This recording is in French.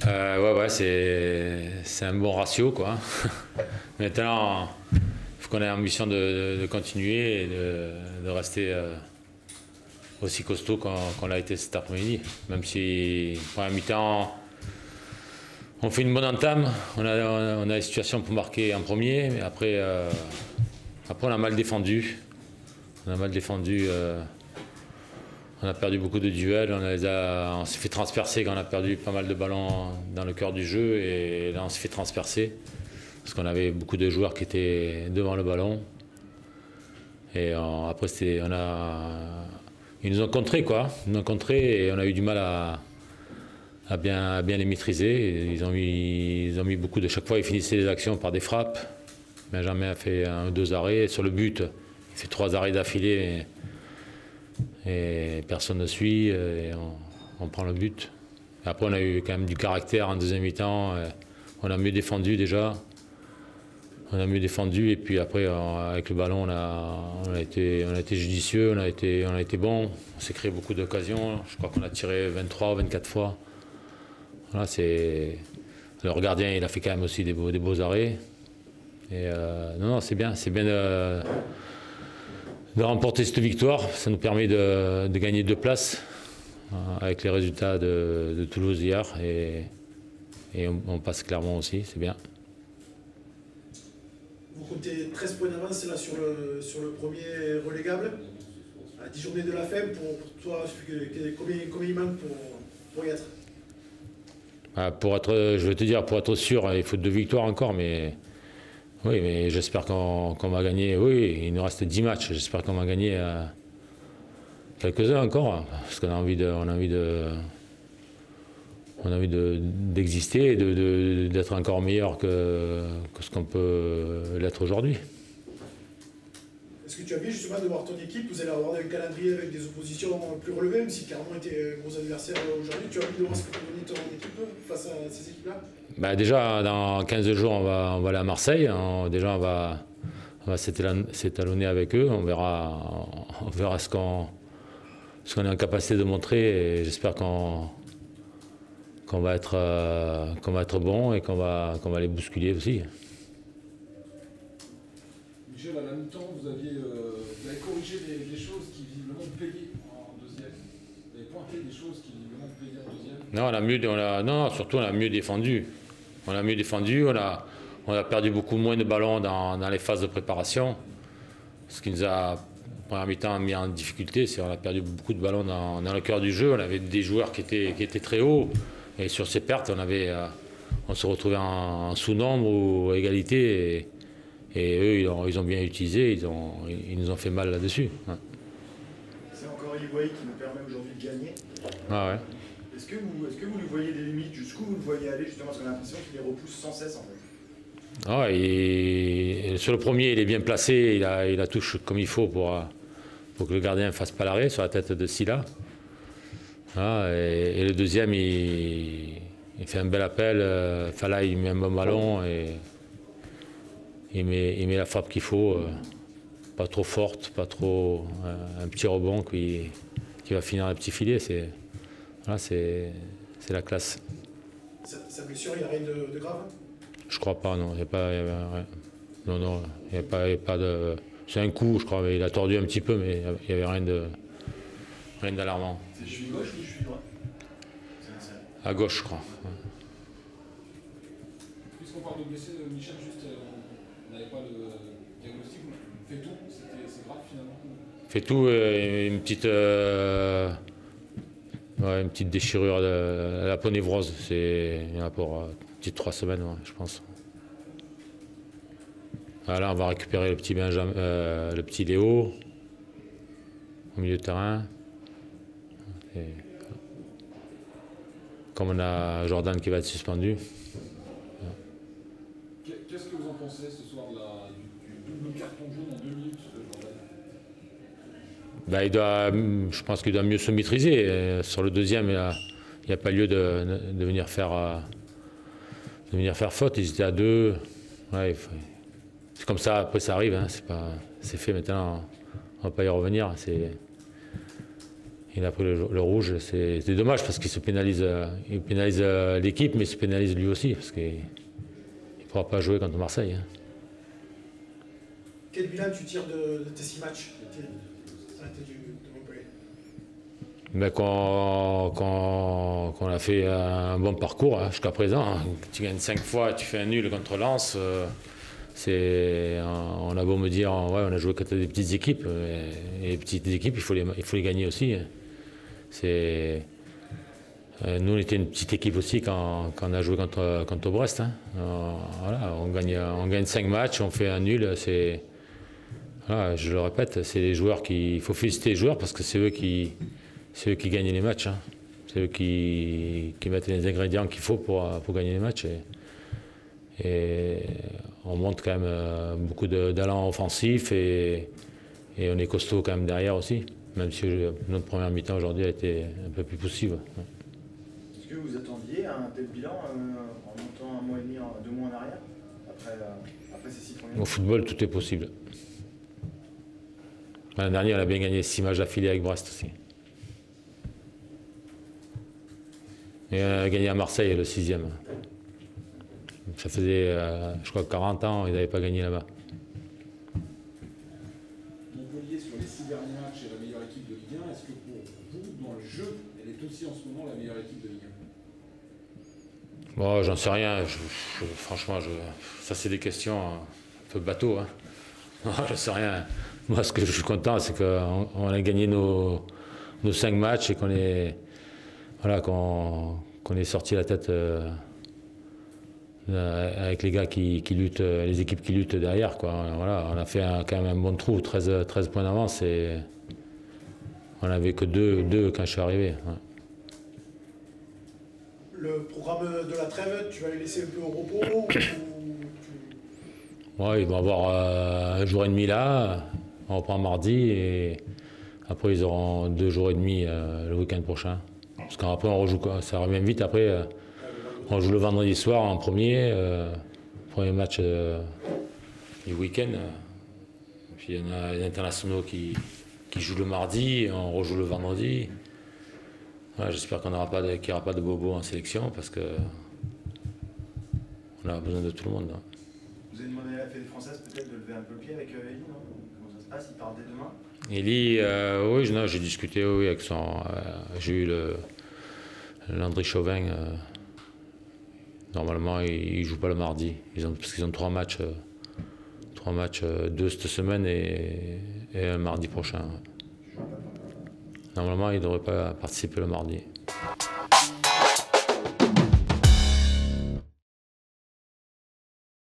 Ouais, c'est un bon ratio, quoi. Maintenant, il faut qu'on ait l'ambition de continuer et de rester aussi costaud qu'on l'a été cet après-midi. Même si, pour la mi-temps, on fait une bonne entame, on a les situations pour marquer en premier, mais après on a mal défendu. On a mal défendu. On a perdu beaucoup de duels, on s'est fait transpercer quand on a perdu pas mal de ballons dans le cœur du jeu et là on s'est fait transpercer parce qu'on avait beaucoup de joueurs qui étaient devant le ballon et après ils nous ont contrés quoi, ils nous ont contrés et on a eu du mal à bien les maîtriser. Et ils ont mis beaucoup de chaque fois ils finissaient les actions par des frappes. Benjamin a fait 1 ou 2 arrêts sur le but, il fait 3 arrêts d'affilée. Et personne ne suit, et on prend le but. Et après, on a eu quand même du caractère en deuxième mi-temps. On a mieux défendu déjà. On a mieux défendu, et puis après, avec le ballon, on a été judicieux, on a été bon. On s'est créé beaucoup d'occasions. Je crois qu'on a tiré 23 ou 24 fois. Voilà, le gardien, il a fait quand même aussi des beaux arrêts. Et non, c'est bien de remporter cette victoire. Ça nous permet de gagner 2 places avec les résultats de Toulouse hier et on passe clairement aussi, c'est bien. Vous comptez 13 points d'avance là sur le premier relégable, à 10 journées de la fin. Pour toi, combien il manque pour y être? Je vais te dire, pour être sûr, il faut 2 victoires encore, mais oui, mais j'espère qu'on va gagner. Oui, il nous reste 10 matchs. J'espère qu'on va gagner quelques-uns encore. Parce qu'on a envie d'exister et d'être encore meilleur que ce qu'on peut l'être aujourd'hui. Est-ce que tu as envie justement de voir ton équipe? Vous allez avoir un calendrier avec des oppositions plus relevées, même si Clermont était gros adversaire aujourd'hui. Tu as envie de voir ce que peut donner ton équipe face à ces équipes-là? Déjà, dans 15 jours, on va aller à Marseille. Déjà, on va s'étalonner avec eux. On verra ce qu'on est en capacité de montrer. Et j'espère qu'on va être bon et qu'on va les bousculer aussi. Michel, à la mi-temps, vous avez corrigé des choses qui visiblement payaient en deuxième. Vous avez pointé des choses qui visiblement payaient en deuxième. Non, surtout on a mieux défendu. On a mieux défendu, on a perdu beaucoup moins de ballons dans les phases de préparation. Ce qui nous a, première mi-temps, mis en difficulté, c'est qu'on a perdu beaucoup de ballons dans le cœur du jeu. On avait des joueurs qui étaient très hauts. Et sur ces pertes, on se retrouvait en sous-nombre ou à égalité. Et eux, ils ont bien utilisé, ils nous ont fait mal là-dessus. Ouais. C'est encore Higuaín qui nous permet aujourd'hui de gagner. Ah ouais. Est-ce que vous lui voyez des limites? Jusqu'où vous le voyez aller justement? Parce qu'on a l'impression qu'il les repousse sans cesse en fait. Ah, et sur le premier, il est bien placé, il la touche comme il faut pour que le gardien ne fasse pas l'arrêt sur la tête de Silla. Ah, et le deuxième, il fait un bel appel. Fala, il met un bon ballon et il met la frappe qu'il faut. Pas trop forte, pas trop. Un petit rebond qui va finir un petit filet. C'est la classe. Sa blessure, il n'y a rien de grave? Je crois pas, non. Il n'y avait pas de. C'est un coup, je crois, mais il a tordu un petit peu, mais il n'y avait rien d'alarmant. C'est cheville gauche ou cheville droite? À gauche, je crois. Ouais. Puisqu'on parle de blessés, Michel, juste, on n'avait pas le diagnostic. Fait tout, c'est grave finalement. Fait tout, une petite déchirure de la ponévrose. Il y en a pour une petite 3 semaines, ouais, je pense. Là, on va récupérer le petit Benjamin, le petit Léo au milieu de terrain. Et, comme on a Jordan qui va être suspendu. Qu'est-ce que vous en pensez ce soir du double carton jaune en 2 minutes, Jordan? Je pense qu'il doit mieux se maîtriser. Sur le deuxième, il n'y a pas lieu de venir faire faute. Ils étaient à 2. Ouais, c'est comme ça, après ça arrive. Hein, c'est fait maintenant. On ne va pas y revenir. Il a pris le rouge. C'est dommage parce qu'il se pénalise, l'équipe, mais il se pénalise lui aussi parce qu'il ne pourra pas jouer contre Marseille. Hein. Quel bilan tu tires de tes 6 matchs à la tête de Montpellier? Mais qu'on a fait un bon parcours hein, jusqu'à présent. Hein. Tu gagnes 5 fois, tu fais un nul contre Lens. On a beau me dire, ouais, on a joué contre des petites équipes. Et les petites équipes, il faut les gagner aussi. Hein. Nous, on était une petite équipe aussi quand on a joué contre Brest. Hein. Voilà, on gagne 5 matchs, on fait un nul. Voilà, je le répète, c'est les joueurs il faut féliciter les joueurs parce que c'est eux qui gagnent les matchs. Hein. C'est eux qui mettent les ingrédients qu'il faut pour gagner les matchs. Et on montre quand même beaucoup d'allant offensif et on est costaud quand même derrière aussi. Même si notre première mi-temps aujourd'hui a été un peu plus poussive. Est-ce que vous attendiez un tel bilan en montant 1 mois et demi, 2 mois en arrière après ces 6 premiers mois? Au football, tout est possible. L'année dernière, on a bien gagné 6 matchs d'affilée avec Brest aussi. Et on a gagné à Marseille le 6e. Ça faisait, je crois, 40 ans, ils n'avaient pas gagné là-bas. Montpellier, sur les 6 derniers matchs, est la meilleure équipe de Ligue 1. Est-ce que pour vous, dans le jeu, elle est aussi en ce moment la meilleure équipe de Ligue 1? Bon, j'en sais rien. Franchement, ça c'est des questions un peu bateau. Hein. Je sais rien. Moi, ce que je suis content, c'est qu'on a gagné nos 5 matchs et qu'on est sorti la tête avec les gars qui luttent, les équipes qui luttent derrière. Quoi. Voilà, on a fait quand même un bon trou, 13 points d'avance. Et on n'avait que 2 quand je suis arrivé. Ouais. Le programme de la trêve, tu vas les laisser un peu au repos Ouais, ils vont avoir 1 jour et demi là. On reprend mardi et après ils auront 2 jours et demi le week-end prochain. Parce qu'après on rejoue, ça revient vite. Après on joue le vendredi soir en premier match du week-end. Puis il y en a les internationaux qui jouent le mardi et on rejoue le vendredi. Ouais, j'espère qu'il n'y aura pas de bobo en sélection parce que on a besoin de tout le monde. Hein. Vous avez demandé à la Fédération française peut-être de lever un peu le pied avec Elie, non? Comment ça se passe? Il part dès demain? Elie, oui, j'ai discuté oui, avec son. J'ai eu Landry Chauvin. Normalement, il ne joue pas le mardi. Parce qu'ils ont 3 matchs. 2 cette semaine et un mardi prochain. Normalement, il ne devrait pas participer le mardi.